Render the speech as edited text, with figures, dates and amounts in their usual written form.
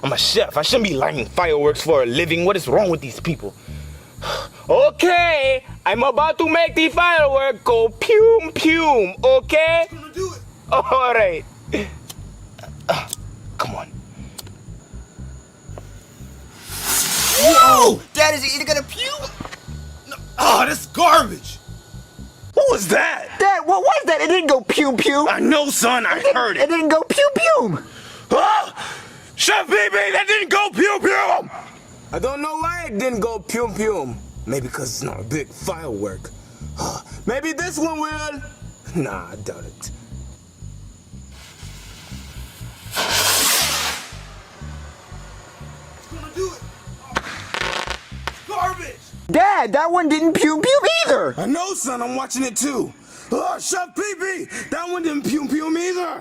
I'm a chef. I shouldn't be lighting fireworks for a living. What is wrong with these people? Okay, I'm about to make the firework go pew pew. Okay? I'm gonna do it. All right. Come on. Whoa! Dad, is he gonna pew? No. Oh, that's garbage. What was that? Dad, what was that? It didn't go pew pew. I know, son. I heard It it. didn't go pew pew. Ah! Chef BB, that didn't go pew pew. I don't know why it didn't go pew pew. Maybe because it's not a big firework. Maybe this one will. Nah, I doubt it. I'm gonna do it. Garbage. Dad, that one didn't pew pew either. I know, son. I'm watching it too. Chef BB, that one didn't pew pew either.